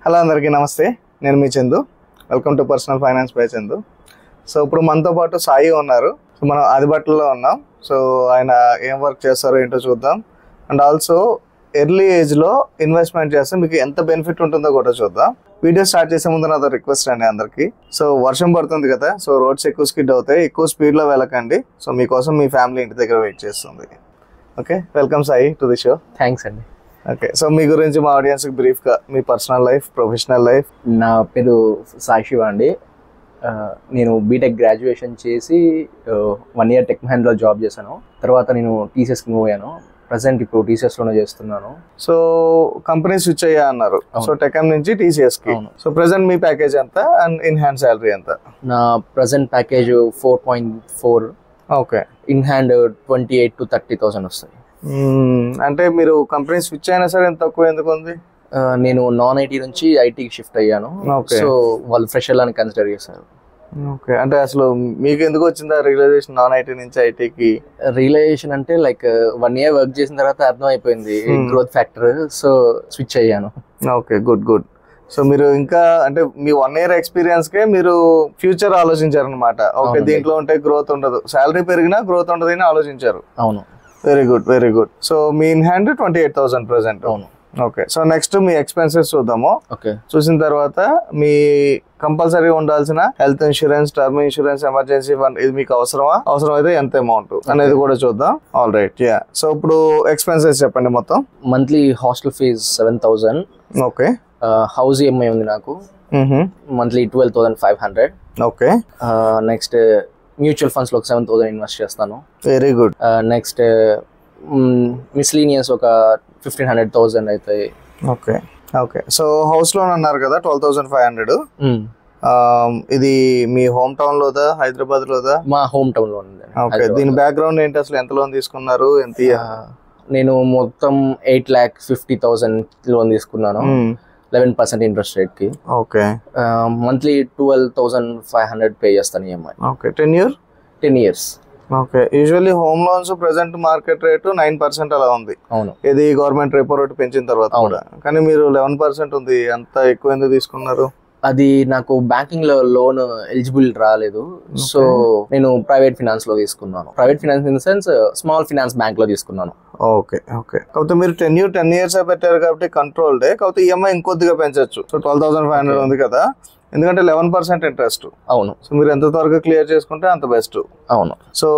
Hello అందరికీ నమస్తే, నేను మీ Chandu. Welcome to personal finance by Chandu. So ఇప్పుడు మనతో పాటు సాయి ఉన్నారు. సో మనం ఆదిబట్టలో ఉన్నాం. సో ఆయన ఏం వర్క్ చేస్తారో ఏంటో చూద్దాం. అండ్ ఆల్సో ఎర్లీ ఏజ్లో ఇన్వెస్ట్మెంట్ చేస్తే మీకు ఎంత బెనిఫిట్ ఉంటుందో కూడా చూద్దాం. వీడియో స్టార్ట్ చేసే ముందు నాతో రిక్వెస్ట్ అండి అందరికీ. సో వర్షం పడుతుంది కదా, సో రోడ్స్ ఎక్కువ స్కిడ్ అవుతాయి, ఎక్కువ స్పీడ్లో వెళ్ళకండి. సో మీకోసం మీ ఫ్యామిలీ ఇంటి దగ్గర వెయిట్ చేస్తుంది. Okay, welcome Sai to the show. Thanks అండి. ఓకే, సో మీ గురించి మా ఆడియన్స్కి బ్రీఫ్గా మీ పర్సనల్ లైఫ్, ప్రొఫెషనల్ లైఫ్. నా పేరు సాయి శివ అండి. నేను బీటెక్ గ్రాడ్యుయేషన్ చేసి 1 year టెక్ మహేంద్రలో జాబ్ చేశాను. తర్వాత నేను టీసీఎస్కి మూవ్ అయ్యాను. ప్రజెంట్ ఇప్పుడు టీసీఎస్లోనే చేస్తున్నాను. సో కంపెనీ స్విచ్ అయ్యా అన్నారు. సో టెకమ్ నుంచి టీసీఎస్కి. సో ప్రెసెంట్ మీ ప్యాకేజ్ ఎంత అండ్ ఇన్ హ్యాండ్ శాలరీ ఎంత? నా present package 4.4. Okay, in hand 28,000 to 30,000 వస్తాయి. అంటే మీరు కంపెనీ స్విచ్ అయినా సరే ఎంత తక్కువ ఎందుకు ఉంది? నేను నాన్ ఐటీ నుంచి ఐటీకి షిఫ్ట్ అయ్యాను. సో వాళ్ళు ఫ్రెషర్ అని కన్సిడర్ చేశారు. ఓకే, అంటే అసలు మీకు ఎందుకు వచ్చిందా రియలైజేషన్ నాన్ ఐటీ నుంచి ఐటీకి? రియలైజేషన్ అంటే లైక్ 1 year వర్క్ చేసిన తర్వాత అర్థం అయిపోయింది గ్రోత్ ఫ్యాక్టర్. సో స్విచ్ అయ్యాను. Okay, good good. సో మీరు ఇంకా అంటే మీ 1 year ఎక్స్పీరియన్స్కే మీరు ఫ్యూచర్ ఆలోచించారనమాట. ఓకే, దీంట్లో ఉంటే గ్రోత్ ఉండదు, శాలరీ పెరిగినా గ్రోత్ ఉండదు అని ఆలోచించారు. అవును, very good very good. So me in hand 28,000 present. అవును. ఓకే, సో నెక్స్ట్ మీ ఎక్స్పెన్సెస్ చూద్దాము. ఓకే, చూసిన తర్వాత మీ కంపల్సరీ ఉండాల్సిన health insurance, term insurance, emergency fund, ఇది మీకు అవసరమా, అవసరం అయితే ఎంత అమౌంట్ అనేది కూడా చూద్దాం. All right, ya. సో ఇప్పుడు ఎక్స్పెన్సెస్ చెప్పండి మొత్తం. Monthly hostel fees 7,000. Okay, house EMI ఉంది నాకు, monthly 12,500. Okay, next mutual funds లో 7,000 ఇన్వెస్ట్ చేస్తాను. Very good. నెక్స్ట్ మిస్లీనియస్ ఒక 1,500,000 అవుతాయి. Okay okay. So house loan అన్నారు కదా 12,500. ఇది మీ హోమ్ టౌన్ లోదా, హైదరాబాద్ లోదా? మా హోమ్ టౌన్ లో ఉంది. ఓకే, దీని బ్యాక్గ్రౌండ్ ఏంటి, అసలు ఎంత లోన్ తీసుకున్నారు, ఎంత? నేను మొత్తం 8,50,000 లోన్ తీసుకున్నాను, 11% ఇంట్రెస్ట్ రేట్ కి. ఓకే, మంత్లీ 12,500 పే చేస్తాను EMI. Okay, 10 years. Okay, usually home loans present market rate 9% అలా ఉంది. అవును, ఇది గవర్నమెంట్ రెపో రేట్ పెంచిన తర్వాత కూడా. కానీ మీరు 11% ఉంది, అంత ఎక్కువ ఎందుకు తీసుకున్నారు? అది నాకు బ్యాంకింగ్ లో లోన్ ఎలిజిబుల్ రాలేదు. సో నేను ప్రైవేట్ ఫినాన్స్ లో తీసుకున్నాను. Private finance in the sense small finance bank లో తీసుకున్నాను. Okay okay. కాకపోతే మీరు 10 years పెట్టారు కాబట్టి కంట్రోల్డ్. కాకపోతే ఈఎంఐ ఇంకొద్దిగా పెంచచ్చు. సో 12,500 ఉంది కదా, ఎందుకంటే 11% ఇంట్రెస్ట్. అవును. సో మీరు ఎంత త్వరగా క్లియర్ చేసుకుంటే అంత బెస్ట్. అవును. సో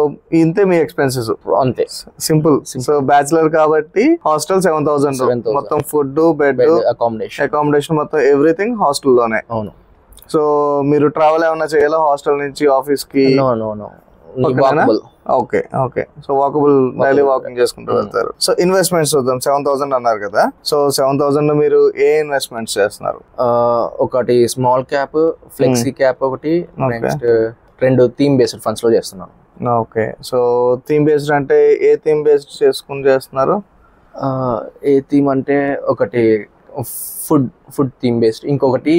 ఇంతే మీ ఎక్స్పెన్సెస్, అంతే, సింపుల్. సో బ్యాచిలర్ కాబట్టి హాస్టల్ 7,000, మొత్తం ఫుడ్, బెడ్, అకామిడేషన్ మొత్తం ఎవ్రీథింగ్ హాస్టల్ లోనే. అవును. సో మీరు ట్రావెల్ ఏమన్నా చేయాలా హాస్టల్ నుంచి ఆఫీస్ కి? Okay okay. So walkable, daily walking చేసుకుంటూ వెళ్తారు. సో ఇన్వెస్ట్మెంట్స్ చూద్దాం. 7,000 అన్నారు కదా, సో 7,000 లో మీరు ఏ ఇన్వెస్ట్మెంట్స్ చేస్తున్నారు? ఒకటి స్మాల్ క్యాప్, ఫ్లెక్సీ క్యాప్ ఒకటి, నెక్స్ట్ 2 థీమ్ బేస్డ్ ఫండ్స్ లో చేస్తున్నాను. ఓకే, సో థీమ్ బేస్డ్ అంటే ఏ థీమ్ బేస్డ్ చేస్తున్నారు? ఏ థీమ్ అంటే ఒకటి ఫుడ్ థీమ్ బేస్డ్, ఇంకొకటి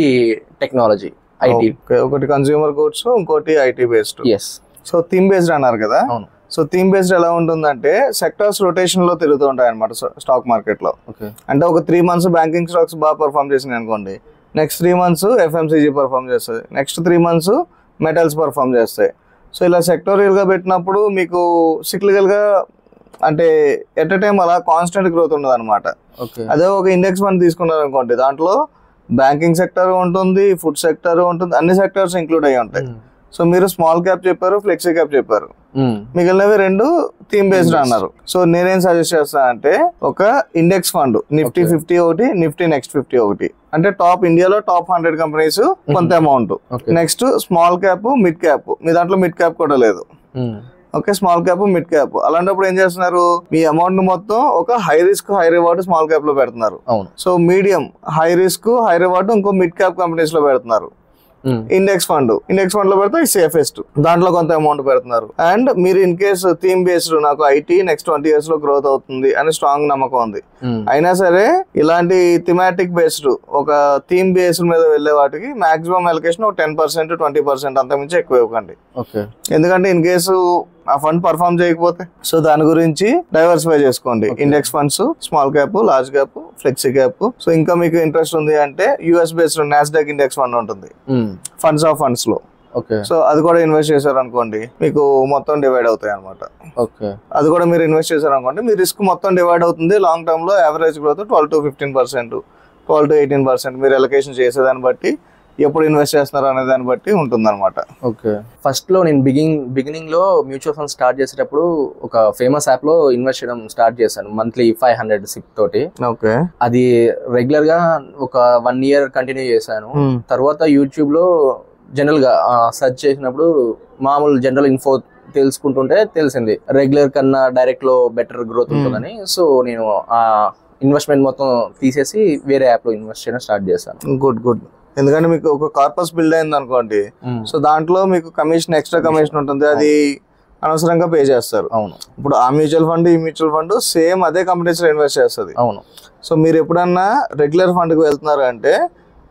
టెక్నాలజీ, ఐటీ. ఒకటి కన్స్యూమర్ గూడ్స్, ఇంకోటి IT based. Yes. So theme based అన్నారు కదా. అవును. సో థీమ్ బేస్డ్ ఎలా ఉంటుందంటే సెక్టర్స్ రొటేషన్ లో తిరుగుతూ ఉంటాయి అనమాట స్టాక్ మార్కెట్ లో. అంటే ఒక 3 months బ్యాంకింగ్ స్టాక్స్ బాగా పర్ఫామ్ చేసినాయి అనుకోండి, నెక్స్ట్ 3 months ఎఫ్ఎంసీజీ పర్ఫామ్ చేస్తుంది, నెక్స్ట్ 3 months మెటల్స్ పర్ఫామ్ చేస్తాయి. సో ఇలా సెక్టోరియల్ గా పెట్టినప్పుడు మీకు సిక్లికల్ గా అంటే ఎట్ ఎ టైం అలా కాన్స్టెంట్ గ్రోత్ ఉండదు అనమాట. అదే ఒక ఇండెక్స్ ఫండ్ తీసుకున్నారు అనుకోండి, దాంట్లో బ్యాంకింగ్ సెక్టర్ ఉంటుంది, ఫుడ్ సెక్టర్ ఉంటుంది, అన్ని సెక్టర్స్ ఇంక్లూడ్ అయ్యి ఉంటాయి. సో మీరు స్మాల్ క్యాప్ చెప్పారు, ఫ్లెక్సీ క్యాప్ చెప్పారు, మిగిలినవి 2 థీమ్ బేస్డ్ అన్నారు. సో నేనేం సజెస్ట్ చేస్తాను అంటే ఒక ఇండెక్స్ ఫండ్, నిఫ్టీ 50 ఒకటి, నిఫ్టీ నెక్స్ట్ 50 ఒకటి. అంటే ఇండియాలో టాప్ 100 కంపెనీస్ కొంత amount. Next small cap, mid cap. మీ దాంట్లో మిడ్ క్యాప్ కూడా లేదు. Okay, small cap, mid cap. అలాంటప్పుడు ఏం చేస్తున్నారు, మీ అమౌంట్ మొత్తం ఒక high risk high reward small cap లో పెడుతున్నారు. So medium, high risk high reward ఇంకో మిడ్ క్యాప్ కంపెనీస్ లో పెడుతున్నారు. ఇండెక్స్ ఫండ్ లో పెడితే సేఫెస్ట్, దాంట్లో కొంత అమౌంట్ పెడుతున్నారు. అండ్ మీరు ఇన్ కేస్ థీమ్ బేస్డ్, నాకు ఐటీ నెక్స్ట్ 20 years లో గ్రోత్ అవుతుంది అని స్ట్రాంగ్ నమ్మకం ఉంది, అయినా సరే ఇలాంటి థిమాటిక్ బేస్డ్ ఒక థీమ్ బేస్డ్ మీద వెళ్ళే వాటికి మాక్సిమం అలొకేషన్ ఒక 10%, 20%, అంతకుమించి ఎక్కువ ఇవ్వకండి. ఎందుకంటే ఇన్ కేసు ఆ ఫండ్ పర్ఫామ్ చేయకపోతే. సో దాని గురించి డైవర్సిఫై చేసుకోండి. Index funds, small cap, large cap, flexi cap. So ఇంకా మీకు ఇంట్రెస్ట్ ఉంది అంటే US based Nasdaq index fund ఉంటుంది ఫండ్స్ ఆఫ్ ఫండ్స్ లో. సో అది కూడా ఇన్వెస్ట్ చేశారు అనుకోండి మీకు మొత్తం డివైడ్ అవుతాయి అనమాట. అది కూడా మీరు ఇన్వెస్ట్ చేశారు అనుకోండి మీ రిస్క్ మొత్తం డివైడ్ అవుతుంది. లాంగ్ టర్మ్ లో యావరేజ్ గ్రోత్ 12 to 15%, 12 to 18% మీరు అలొకేషన్ చేసేదాన్ని బట్టి, ఎప్పుడు ఇన్వెస్ట్ చేస్తున్నారు అనే దాన్ని బట్టి ఉంటుంది అనమాట. ఫస్ట్ లో నేను బిగినింగ్ లో మ్యూచువల్ ఫండ్ స్టార్ట్ చేసేటప్పుడు ఒక ఫేమస్ యాప్ లో ఇన్వెస్ట్ చేయడం స్టార్ట్ చేశాను. మంత్లీ 500 సిప్ తోటి. అది రెగ్యులర్ గా ఒక 1 year కంటిన్యూ చేశాను. తర్వాత యూట్యూబ్ లో జనరల్ గా సెర్చ్ చేసినప్పుడు మామూలు జనరల్ ఇన్ఫో తెలుసుకుంటుంటే తెలిసింది రెగ్యులర్ కన్నా డైరెక్ట్ లో బెటర్ గ్రోత్ ఉంటుందని. సో నేను ఆ ఇన్వెస్ట్మెంట్ మొత్తం తీసేసి వేరే యాప్ లో ఇన్వెస్ట్ చేయడం స్టార్ట్ చేశాను. గుడ్. ఎందుకంటే మీకు ఒక కార్పస్ బిల్డ్ అయింది అనుకోండి, సో దాంట్లో మీకు కమిషన్, ఎక్స్ట్రా కమిషన్ ఉంటుంది, అది అనవసరంగా పే చేస్తారు. అవును. ఇప్పుడు ఆ మ్యూచువల్ ఫండ్, ఈ మ్యూచువల్ ఫండ్ సేమ్ అదే కంపెనీస్ లో ఇన్వెస్ట్ చేస్తుంది. అవును. సో మీరు ఎప్పుడన్నా రెగ్యులర్ ఫండ్ కి వెళ్తున్నారు అంటే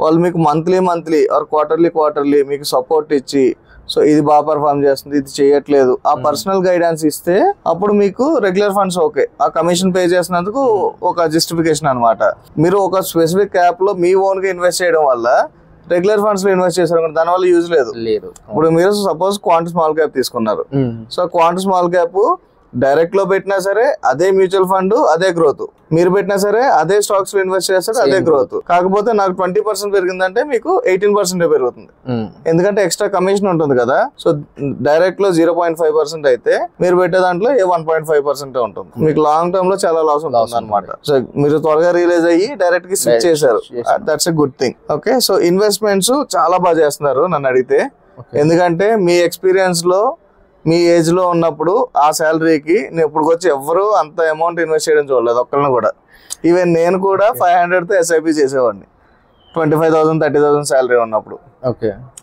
వాళ్ళు మీకు మంత్లీ ఆర్ క్వార్టర్లీ మీకు సపోర్ట్ ఇచ్చి, సో ఇది బాగా పర్ఫామ్ చేస్తుంది, ఇది చేయట్లేదు, ఆ పర్సనల్ గైడెన్స్ ఇస్తే అప్పుడు మీకు రెగ్యులర్ ఫండ్స్ ఓకే. ఆ కమిషన్ పే చేసినందుకు ఒక జస్టిఫికేషన్ అనమాట. మీరు ఒక స్పెసిఫిక్ యాప్ లో మీ ఓన్ గా ఇన్వెస్ట్ చేయడం వల్ల రెగ్యులర్ ఫండ్స్ లో ఇన్వెస్ట్ చేశారు దానివల్ల యూజ్ లేదు. ఇప్పుడు మీరు సపోజ్ క్వాంట్ స్మాల్ క్యాప్ తీసుకున్నారు. So quant small cap direct లో పెట్టినా సరే అదే మ్యూచువల్ ఫండ్, అదే గ్రోత్. మీరు పెట్టినా సరే అదే స్టాక్స్ లో ఇన్వెస్ట్ చేస్తారు, అదే గ్రోత్. కాకపోతే నాకు 20% పెరిగిందంటే మీకు 18% పెరుగుతుంది, ఎందుకంటే ఎక్స్ట్రా కమిషన్ ఉంటుంది కదా. సో డైరెక్ట్ లో 0.5% అయితే మీరు పెట్టే దాంట్లో 1.5% ఉంటుంది. మీకు లాంగ్ టర్మ్ లో చాలా లాస్ ఉంటుంది అనమాట. సో మీరు త్వరగా రియలైజ్ అయ్యి డైరెక్ట్ కి స్విచ్ చేశారు, that's a good thing. Okay. So investments చాలా బాగా చేస్తున్నారు నన్ను అడిగితే, ఎందుకంటే మీ ఎక్స్పీరియన్స్ లో మీ ఏజ్ లో ఉన్నప్పుడు ఆ శాలరీకి నేను ఇప్పుడు వచ్చి ఎవరు అంత అమౌంట్ ఇన్వెస్ట్ చేయడం చూడలేదు ఒక్కరిని కూడా. ఈవెన్ నేను కూడా 500 తో ఎస్ఐపి చేసేవాడిని 25,000 30,000 శాలరీ ఉన్నప్పుడు.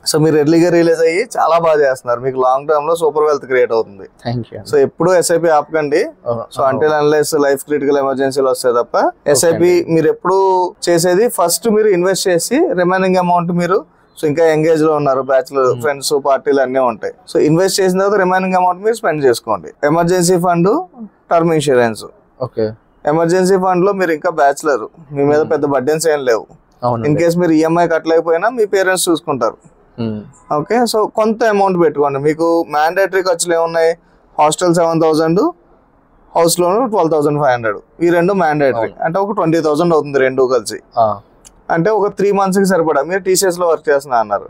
సో మీరు ఎర్లీగా రియలైజ్ అయ్యి చాలా బాగా చేస్తున్నారు. మీకు లాంగ్ టర్మ్ లో సూపర్ వెల్త్ క్రియేట్ అవుతుంది. సో ఎప్పుడు ఎస్ఐపి ఆపకండి. So until unless life critical ఎమర్జెన్సీలు వస్తాయి తప్ప ఎస్ఐపి మీరు ఎప్పుడు చేసేది ఫస్ట్ మీరు ఇన్వెస్ట్ చేసి రిమైనింగ్ అమౌంట్ మీరు, సో ఇంకా ఎంగేజ్ లో ఉన్నారు, బ్యాచులర్ ఫ్రెండ్స్ పార్టీలు అన్నీ ఉంటాయి. సో ఇన్వెస్ట్ చేసిన తర్వాత రిమైనింగ్ అమౌంట్ మీరు స్పెండ్ చేసుకోండి. Emergency fund, term insurance. Emergency fund లో మీరు ఇంకా బ్యాచులర్, మీ మీద పెద్ద బర్డెన్స్ ఏం లేవు. ఇన్ కేస్ మీరు ఈఎంఐ కట్టలేకపోయినా మీ పేరెంట్స్ చూసుకుంటారు. ఓకే. సో కొంత అమౌంట్ పెట్టుకోండి. మీకు మ్యాండేటరీ ఖర్చులు ఏమున్నాయి? Hostel 7,000, house loan 12,500. ఈ రెండు మ్యాండేటరీ, అంటే ఒక 20,000 అవుతుంది రెండు కలిసి. అంటే ఒక 3 months కి సరిపడా. మీరు టీసీఎస్ లో వర్క్ చేస్తున్నా అన్నారు.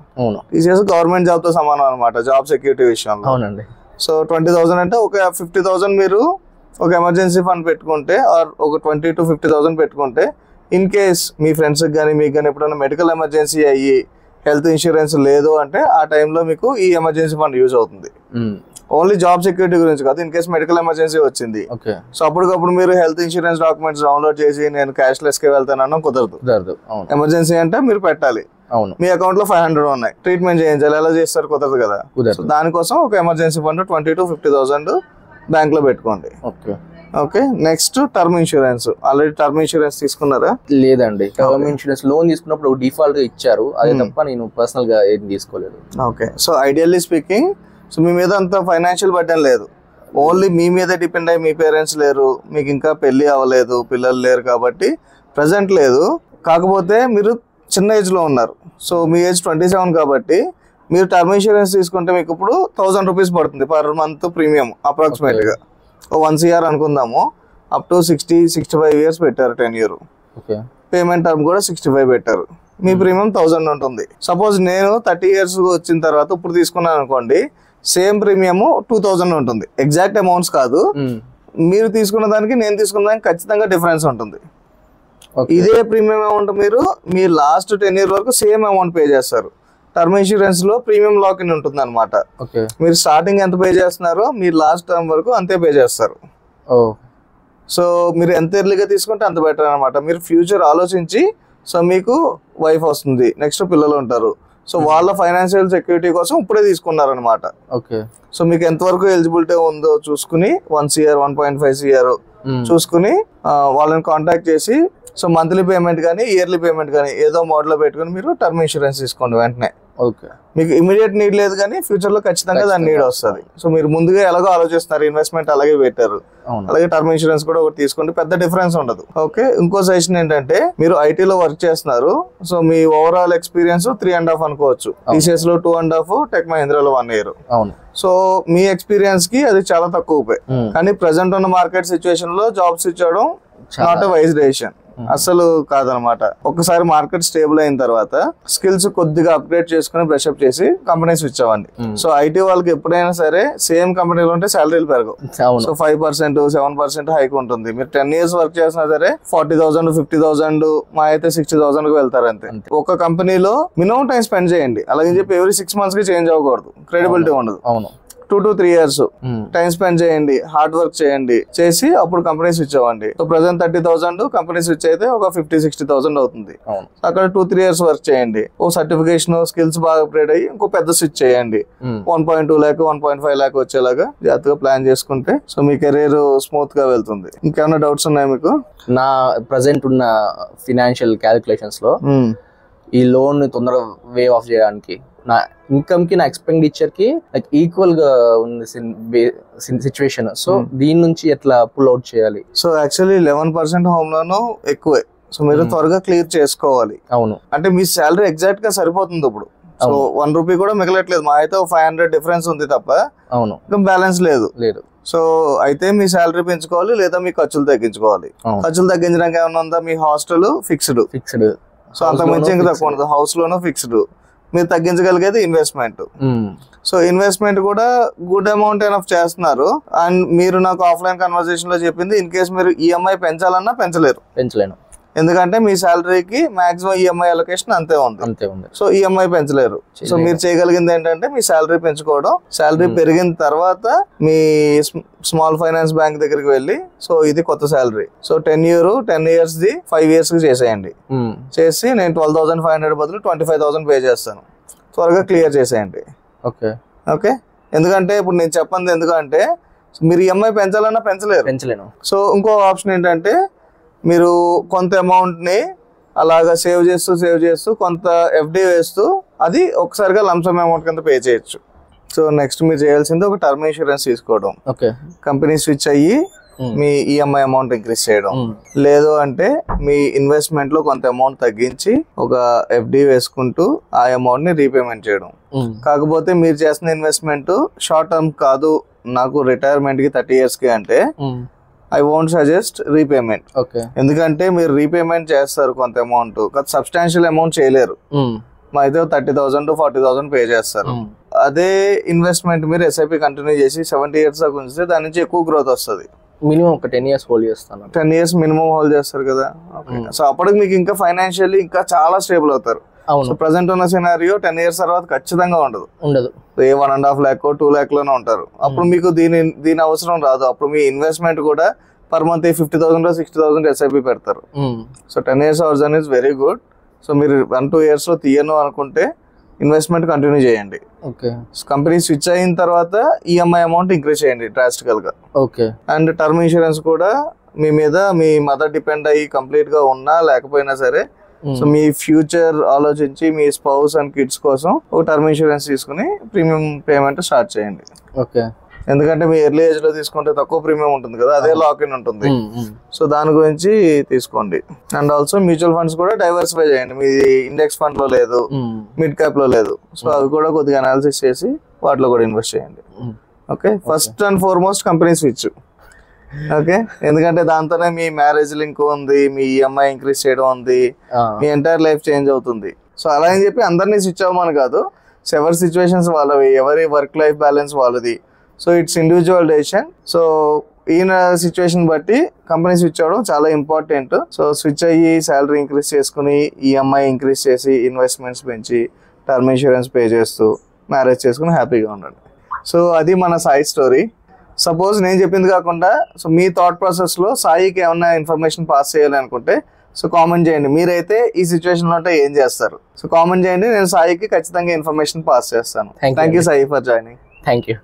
టీసీఎస్ గవర్నమెంట్ జాబ్ తో సమానం అనమాట జాబ్ సెక్యూరిటీ విషయంలో. సో 20,000 అంటే ఒక 50,000 మీరు ఒక ఎమర్జెన్సీ ఫండ్ పెట్టుకుంటే, ఆర్ ఒక 20 to 50,000 పెట్టుకుంటే, ఇన్ కేస్ మీ ఫ్రెండ్స్ కానీ మీకు కానీ ఎప్పుడైనా మెడికల్ ఎమర్జెన్సీ అయ్యి హెల్త్ ఇన్సూరెన్స్ లేదు అంటే ఆ టైంలో మీకు ఈ ఎమర్జెన్సీ ఫండ్ యూజ్ అవుతుంది. ఓన్లీ జాబ్ సెక్యూరిటీ గురించి కాదు, ఇన్ కేస్ మెడికల్ ఎమర్జెన్సీ వచ్చింది సో అప్పటికప్పుడు మీరు హెల్త్ ఇన్సూరెన్స్ డాక్యుమెంట్స్ డౌన్లోడ్ చేసి నేను క్యాష్లెస్ కి వెళ్తానన్నా కుదరదు. ఎమర్జెన్సీ అంటే మీరు పెట్టాలి. మీ అకౌంట్ లో 500 ఉన్నాయి, ట్రీట్మెంట్ చేయించాలి, ఎలా చేస్తారు? కుదరదు కదా. సో దానికోసం ఒక ఎమర్జెన్సీ ఫండ్ 20 to 50,000 బ్యాంక్ లో పెట్టుకోండి. Okay. Next term insurance. Already term insurance తీసుకున్నారా? లేదండి. టర్మ్ ఇన్సూరెన్స్ లోన్ తీసుకున్నప్పుడు డిఫాల్ట్ గా ఇచ్చారు, అదే తప్ప నేను పర్సనల్ గా ఏం తీసుకోలేదు. Okay. So ideally speaking, so మీ మీద అంత ఫైనాన్షియల్ బర్డెన్ లేదు, ఓన్లీ మీ మీద డిపెండ్ అయ్యి. మీ పేరెంట్స్ లేరు, మీకు ఇంకా పెళ్లి అవ్వలేదు, పిల్లలు లేరు కాబట్టి ప్రెసెంట్ లేదు. కాకపోతే మీరు చిన్న ఏజ్ లో ఉన్నారు. సో మీ ఏజ్ 27 కాబట్టి మీరు టర్మ్ ఇన్సూరెన్స్ తీసుకుంటే మీకు ఇప్పుడు 1,000 రూపీస్ పడుతుంది పర్ మంత్ ప్రీమియం అప్రాక్సిమేట్ గా. 1 CR అనుకుందాము, అప్ టు 60-65 years పెట్టారు 10 year. పేమెంట్ టర్మ్ కూడా 65 పెట్టారు. మీ ప్రీమియం 1,000 ఉంటుంది. సపోజ్ నేను 30 years వచ్చిన తర్వాత ఇప్పుడు తీసుకున్నాను అనుకోండి, సేమ్ ప్రీమియం 2,000 ఉంటుంది. ఎగ్జాక్ట్ అమౌంట్స్ కాదు, మీరు తీసుకున్న దానికి నేను తీసుకున్న దానికి ఖచ్చితంగా డిఫరెన్స్ ఉంటుంది. ఇదే ప్రీమియం అమౌంట్ మీరు మీ లాస్ట్ 10 years వరకు సేమ్ అమౌంట్ పే చేస్తారు. టర్మ్ ఇన్సూరెన్స్ లో ప్రీమియం లాక్ ఇన్ ఉంటుంది అనమాట. మీరు స్టార్టింగ్ ఎంత పే చేస్తున్నారో మీరు లాస్ట్ టర్మ్ వరకు అంతే పే చేస్తారు. సో మీరు ఎంత ఎర్లీగా తీసుకుంటే అంత బెటర్ అనమాట. మీరు ఫ్యూచర్ ఆలోచించి, సో మీకు వైఫ్ వస్తుంది, నెక్స్ట్ పిల్లలు ఉంటారు, సో వాళ్ళ ఫైనాన్షియల్ సెక్యూరిటీ కోసం ఇప్పుడే తీసుకున్నారనమాట. సో మీకు ఎంతవరకు ఎలిజిబిలిటీ ఉందో చూసుకుని 1 CR 1.5 CR చూసుకుని వాళ్ళని కాంటాక్ట్ చేసి, సో మంత్లీ పేమెంట్ కానీ ఇయర్లీ పేమెంట్ కానీ ఏదో మోడ్ లో పెట్టుకుని మీరు టర్మ్ ఇన్సూరెన్స్ తీసుకోండి వెంటనే. ఓకే. మీకు ఇమీడియట్ నీడ్ లేదు కానీ ఫ్యూచర్ లో ఖచ్చితంగా దాని నీడ్ వస్తుంది. సో మీరు ముందుగా ఎలాగో ఆలోచిస్తున్నారు, ఇన్వెస్ట్మెంట్ అలాగే పెట్టారు, అలాగే టర్మ్ ఇన్సూరెన్స్ కూడా ఒకటి తీసుకోండి, పెద్ద డిఫరెన్స్ ఉండదు. ఓకే. ఇంకో సజెషన్ ఏంటంటే మీరు ఐటీలో వర్క్ చేస్తున్నారు, సో మీ ఓవరాల్ ఎక్స్పీరియన్స్ 3.5 అనుకోవచ్చు, టీసీఎస్ లో 2.5, టెక్ మహీంద్రాలో 1 year. సో మీ ఎక్స్పీరియన్స్ కి అది చాలా తక్కువ. కానీ ప్రెసెంట్ ఉన్న మార్కెట్ సిచ్యువేషన్ లో జాబ్స్ ఇచ్చడం నాట్ ఎ వైజ్ డెసిషన్, అసలు కాదనమాట. ఒకసారి మార్కెట్ స్టేబుల్ అయిన తర్వాత స్కిల్స్ కొద్దిగా అప్గ్రేడ్ చేసుకుని బ్రష్అప్ చేసి కంపెనీ స్విచ్ అవ్వండి. సో ఐటీ వాళ్ళకి ఎప్పుడైనా సరే సేమ్ కంపెనీలో ఉంటే సాలరీలు పెరగవు. సో 5%, 7% హైక్ ఉంటుంది. మీరు 10 years వర్క్ చేసినా సరే 40,000, 50,000, మా అయితే 60,000 కు వెళ్తారు అంతే. ఒక కంపెనీలో మినిమం టైం స్పెండ్ చేయండి. అలాగే చెప్పి ఎవరీ 6 months కి చేంజ్ అవ్వకూడదు, క్రెడిబిలిటీ ఉండదు. 2 to 3 years టైం స్పెండ్ చేయండి, హార్డ్ వర్క్ చేయండి, చేసి అప్పుడు కంపెనీ స్విచ్ అవ్వండి. సో ప్రెసెంట్ 30,000, కంపెనీ స్విచ్ అయితే ఒక 50-60,000 అవుతుంది. అక్కడ 2-3 years వర్క్ చేయండి, ఓ సర్టిఫికేషన్ స్కిల్స్ బాగా అప్గ్రేడ్ అయ్యి ఇంకో పెద్ద స్విచ్ చేయండి. 1.2 lakh, 1.5 lakh వచ్చేలాగా జాగ్రత్తగా ప్లాన్ చేసుకుంటే సో మీ కెరీర్ స్మూత్ గా వెళ్తుంది. ఇంకేమైనా డౌట్స్ ఉన్నాయా మీకు? నా ప్రెసెంట్ ఉన్న ఫినాన్షియల్ క్యాలిక్యులేషన్స్ లో ఈ లోన్ తొందరగా వే ఆఫ్ చేయడానికి నా ఇన్కమ్ కి నా ఎక్స్పెండిచర్ కి లైక్ ఈక్వల్ గా ఉంది సిచ్యువేషన్. సో దీని నుంచి ఎట్లా పుల్ అవుట్ చేయాలి? సో యాక్చువల్లీ 11% హోమ్ లోన్ ఎక్కువే. సో మీరు త్వరగా క్లియర్ చేసుకోవాలి. అవును. అంటే మీ శాలరీ ఎగ్జాక్ట్ గా సరిపోతుంది ఇప్పుడు. సో 1 rupee కూడా మిగలట్లేదు, మా అయితే 500 డిఫరెన్స్ ఉంది తప్ప అవును బ్యాలెన్స్ లేదు. సో అయితే మీ శాలరీ పెంచుకోవాలి లేదా మీ ఖర్చులు తగ్గించుకోవాలి. ఖర్చులు తగ్గించడానికి ఏమన్నా ఉందా? మీ హాస్టల్ ఫిక్స్డ్. సో అంతకుమించి ఇంకా తక్కువ ఉండదు. హౌస్ లోను ఫిక్స్డ్. మీరు తగ్గించగలిగేది ఇన్వెస్ట్మెంట్. సో ఇన్వెస్ట్మెంట్ కూడా గుడ్ అమౌంట్ ఎనఫ్ చేస్తున్నారు. అండ్ మీరు నాకు ఆఫ్లైన్ కన్వర్సేషన్ లో చెప్పింది ఇన్ కేస్ మీరు ఈఎంఐ పెంచాలన్నా పెంచలేను, ఎందుకంటే మీ శాలరీకి మాక్సిమం ఈఎంఐ అలొకేషన్ అంతే ఉంది. So EMI పెంచలేరు. సో మీరు చేయగలిగింది ఏంటంటే మీ శాలరీ పెంచుకోవడం. శాలరీ పెరిగిన తర్వాత మీ స్మాల్ ఫైనాన్స్ బ్యాంక్ దగ్గరికి వెళ్ళి సో ఇది కొత్త salary, so 10 years the 5 years కి చేసేయండి. చేసి నేను 12,500 బదులు 25,000 పే చేస్తాను, త్వరగా క్లియర్ చేసేయండి. ఓకే. ఎందుకంటే ఇప్పుడు నేను చెప్పండి, ఎందుకంటే మీరు ఈఎంఐ పెంచాలన్నా పెంచలేను. సో ఇంకో ఆప్షన్ ఏంటంటే మీరు కొంత అమౌంట్ ని అలాగా సేవ్ చేస్తూ కొంత ఎఫ్డి వేస్తూ అది ఒకసారిగా లంసమ్ అమౌంట్ కింద పే చేయొచ్చు. సో నెక్స్ట్ మీరు చేయాల్సింది ఒక టర్మ్ ఇన్సూరెన్స్ తీసుకోవడం, కంపెనీ స్విచ్ అయ్యి మీ ఈఎంఐ అమౌంట్ ఇంక్రీజ్ చేయడం, లేదు అంటే మీ ఇన్వెస్ట్మెంట్ లో కొంత అమౌంట్ తగ్గించి ఒక ఎఫ్డి వేసుకుంటూ ఆ అమౌంట్ ని రీపేమెంట్ చేయడం. కాకపోతే మీరు చేసిన ఇన్వెస్ట్మెంట్ షార్ట్ టర్మ్ కాదు, నాకు రిటైర్మెంట్ కి 30 years కి అంటే ఐ వోంట్ సజెస్ట్ రీపేమెంట్. ఎందుకంటే మీరు రీపేమెంట్ చేస్తారు కొంత అమౌంట్, సబ్స్టాన్షియల్ అమౌంట్ చేయలేరు. మా అయితే 30,000 to 40,000 పే చేస్తారు. అదే ఇన్వెస్ట్మెంట్ మీరు ఎస్ఐపి కంటిన్యూ చేసి 70 years దాకా ఉంచితే దాని నుంచి ఎక్కువ గ్రోత్ వస్తుంది. మినిమం ఒక 10 years హోల్డ్ చేస్తాను. 10 years మినిమం హోల్డ్ చేస్తారు కదా. సో అప్పటికి మీకు ఇంకా ఫైనాన్షియల్లీ ఇంకా చాలా స్టేబుల్ అవుతారు. సో ప్రెసెంట్ ఉన్న సినారియో 10 years తర్వాత ఖచ్చితంగా ఉండదు. ఏ 1.5 lakh 2 lakh లోనే ఉంటారు. అప్పుడు మీకు దీని అవసరం రాదు. అప్పుడు మీ ఇన్వెస్ట్మెంట్ కూడా పర్ మంత్ 50,000 or 60,000 ఎస్ఐపి పెడతారు. So 10 years our is very good. So మీరు 1-2 years లో తీయను అనుకుంటే ఇన్వెస్ట్మెంట్ కంటిన్యూ చేయండి. కంపెనీ స్విచ్ అయిన తర్వాత ఈఎంఐ అమౌంట్ ఇంక్రీజ్ చేయండి డ్రాస్టికల్ గా. అండ్ టర్మ్ ఇన్సూరెన్స్ కూడా మీ మీద మీ మదర్ డిపెండ్ అయ్యి కంప్లీట్ గా ఉన్నా లేకపోయినా సరే సో మీ ఫ్యూచర్ ఆలోచించి మీ స్పౌస్ అండ్ కిడ్స్ కోసం ఒక టర్మ్ ఇన్సూరెన్స్ తీసుకుని ప్రీమియం పేమెంట్ స్టార్ట్ చేయండి. ఎందుకంటే మీ ఎర్లీ ఏజ్ లో తీసుకుంటే తక్కువ ప్రీమియం ఉంటుంది కదా, అదే లాక్ ఇన్ ఉంటుంది. సో దాని గురించి తీసుకోండి. అండ్ ఆల్సో మ్యూచువల్ ఫండ్స్ కూడా డైవర్సిఫై చేయండి. మీ ఇండెక్స్ ఫండ్ లో లేదు, మిడ్ క్యాప్ లో లేదు, సో అవి కూడా కొద్దిగా అనాలిసిస్ చేసి వాటిలో కూడా ఇన్వెస్ట్ చేయండి. Okay. First and foremost company switch. Okay. ఎందుకంటే దాంతోనే మీ మ్యారేజ్ లింక్ ఉంది, మీ ఈఎంఐ ఇంక్రీజ్ చేయడం ఉంది, మీ ఎంటైర్ లైఫ్ చేంజ్ అవుతుంది. సో అలా అని చెప్పి అందరినీ స్విచ్ అవ్వమని కాదు, ఎవరి సిచ్యువేషన్స్ వాళ్ళవి, ఎవరి వర్క్ లైఫ్ బ్యాలెన్స్ వాళ్ళది. So it's individual decision. So ఈయన సిచ్యువేషన్ బట్టి కంపెనీ స్విచ్ అవ్వడం చాలా ఇంపార్టెంట్. సో స్విచ్ అయ్యి శాలరీ ఇంక్రీజ్ చేసుకుని ఈఎంఐ ఇంక్రీజ్ చేసి ఇన్వెస్ట్మెంట్స్ పెంచి టర్మ్ ఇన్సూరెన్స్ పే చేస్తూ మ్యారేజ్ చేసుకుని హ్యాపీగా ఉండండి. సో అది మన సాయి స్టోరీ. సపోజ్ నేను చెప్పింది కాకుండా సో మీ థాట్ ప్రాసెస్ లో సాయికి ఏమన్నా ఇన్ఫర్మేషన్ పాస్ చేయాలి అనుకుంటే సో కామెంట్ చేయండి. మీరైతే ఈ సిచ్యువేషన్ లో ఉంటే ఏం చేస్తారు? సో కామెంట్ చేయండి, నేను సాయికి ఖచ్చితంగా ఇన్ఫర్మేషన్ పాస్ చేస్తాను. Thank you Sai for joining. Thank you.